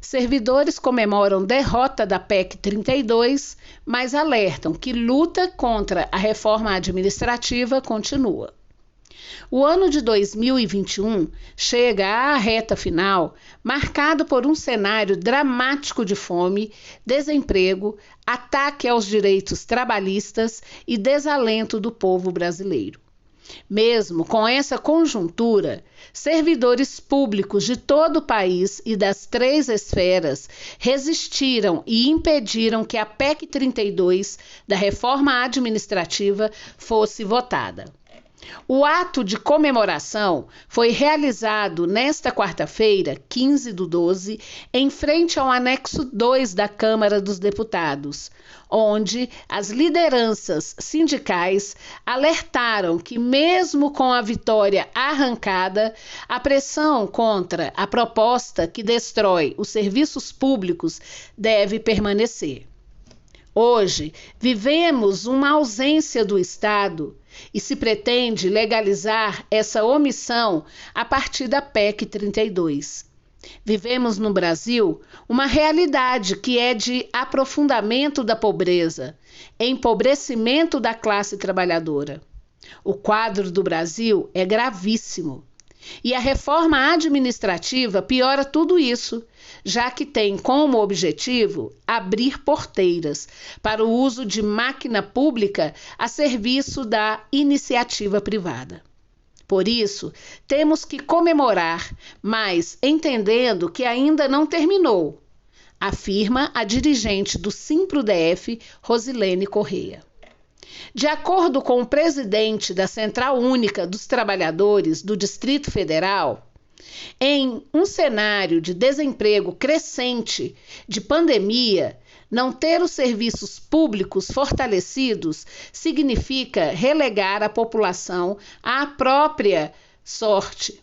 Servidores comemoram derrota da PEC 32, mas alertam que luta contra a reforma administrativa continua. O ano de 2021 chega à reta final, marcado por um cenário dramático de fome, desemprego, ataque aos direitos trabalhistas e desalento do povo brasileiro. Mesmo com essa conjuntura, servidores públicos de todo o país e das 3 esferas resistiram e impediram que a PEC 32 da reforma administrativa fosse votada. O ato de comemoração foi realizado nesta quarta-feira, 15/12, em frente ao anexo 2 da Câmara dos Deputados, onde as lideranças sindicais alertaram que, mesmo com a vitória arrancada, a pressão contra a proposta que destrói os serviços públicos deve permanecer. Hoje, vivemos uma ausência do Estado e se pretende legalizar essa omissão a partir da PEC 32. Vivemos no Brasil uma realidade que é de aprofundamento da pobreza, empobrecimento da classe trabalhadora. O quadro do Brasil é gravíssimo. E a reforma administrativa piora tudo isso, já que tem como objetivo abrir porteiras para o uso de máquina pública a serviço da iniciativa privada. Por isso, temos que comemorar, mas entendendo que ainda não terminou, afirma a dirigente do Simpro-DF, Rosilene Correia. De acordo com o presidente da Central Única dos Trabalhadores do Distrito Federal, em um cenário de desemprego crescente, de pandemia, não ter os serviços públicos fortalecidos significa relegar a população à própria sorte.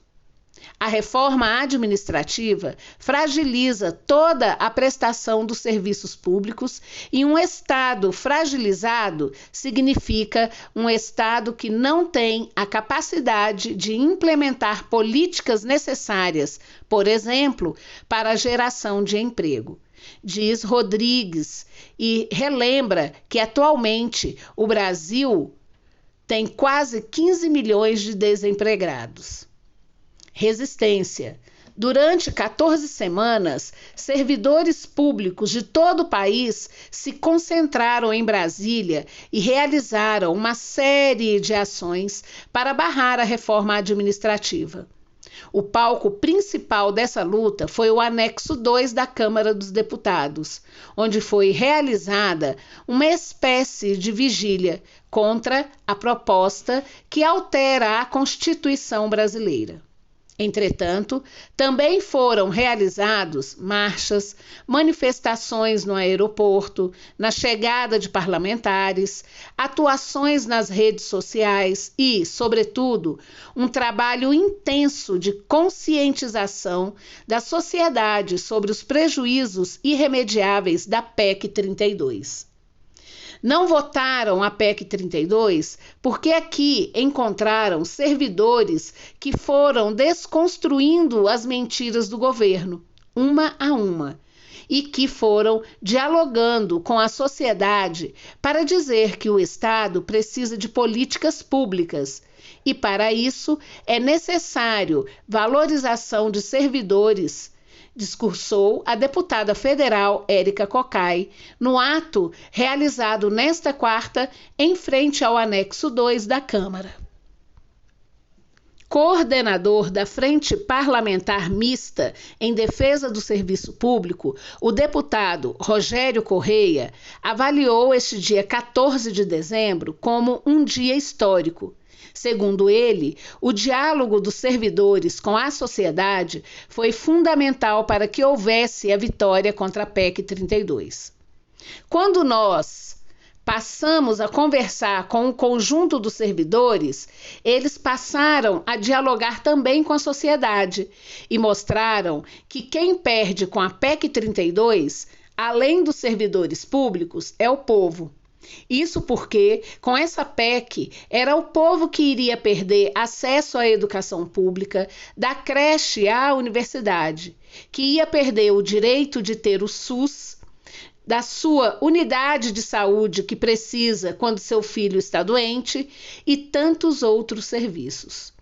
A reforma administrativa fragiliza toda a prestação dos serviços públicos e um Estado fragilizado significa um Estado que não tem a capacidade de implementar políticas necessárias, por exemplo, para a geração de emprego. Diz Rodrigues e relembra que atualmente o Brasil tem quase 15 milhões de desempregados. Resistência. Durante 14 semanas, servidores públicos de todo o país se concentraram em Brasília e realizaram uma série de ações para barrar a reforma administrativa. O palco principal dessa luta foi o anexo 2 da Câmara dos Deputados, onde foi realizada uma espécie de vigília contra a proposta que altera a Constituição brasileira. Entretanto, também foram realizados marchas, manifestações no aeroporto, na chegada de parlamentares, atuações nas redes sociais e, sobretudo, um trabalho intenso de conscientização da sociedade sobre os prejuízos irremediáveis da PEC 32. Não votaram a PEC 32 porque aqui encontraram servidores que foram desconstruindo as mentiras do governo, uma a uma, e que foram dialogando com a sociedade para dizer que o Estado precisa de políticas públicas e, para isso, é necessário valorização de servidores, discursou a deputada federal Érica Cocai no ato realizado nesta quarta em frente ao anexo 2 da Câmara. Coordenador da Frente Parlamentar Mista em Defesa do Serviço Público, o deputado Rogério Correia avaliou este dia 14 de dezembro como um dia histórico. Segundo ele, o diálogo dos servidores com a sociedade foi fundamental para que houvesse a vitória contra a PEC 32. Quando nós passamos a conversar com o conjunto dos servidores, eles passaram a dialogar também com a sociedade e mostraram que quem perde com a PEC 32, além dos servidores públicos, é o povo. Isso porque, com essa PEC, era o povo que iria perder acesso à educação pública, da creche à universidade, que ia perder o direito de ter o SUS, da sua unidade de saúde que precisa quando seu filho está doente e tantos outros serviços.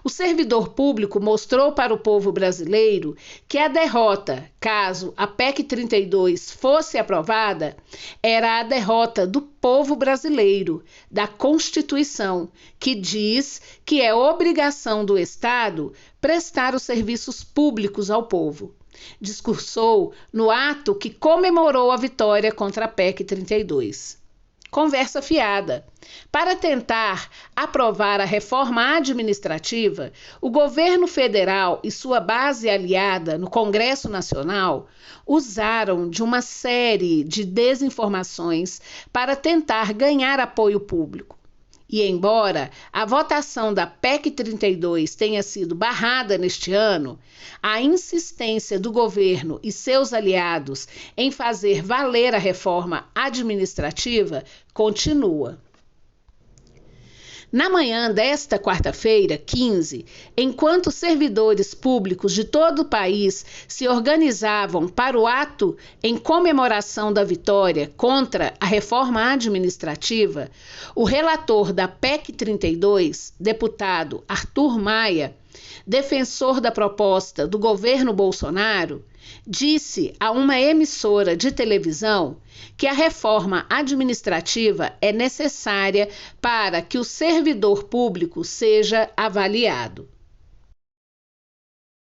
O servidor público mostrou para o povo brasileiro que a derrota, caso a PEC 32 fosse aprovada, era a derrota do povo brasileiro, da Constituição, que diz que é obrigação do Estado prestar os serviços públicos ao povo. Discursou no ato que comemorou a vitória contra a PEC 32. Conversa fiada. Para tentar aprovar a reforma administrativa, o governo federal e sua base aliada no Congresso Nacional usaram de uma série de desinformações para tentar ganhar apoio público. E embora a votação da PEC 32 tenha sido barrada neste ano, a insistência do governo e seus aliados em fazer valer a reforma administrativa continua. Na manhã desta quarta-feira, 15, enquanto servidores públicos de todo o país se organizavam para o ato em comemoração da vitória contra a reforma administrativa, o relator da PEC 32, deputado Arthur Maia, defensor da proposta do governo Bolsonaro, disse a uma emissora de televisão que a reforma administrativa é necessária para que o servidor público seja avaliado.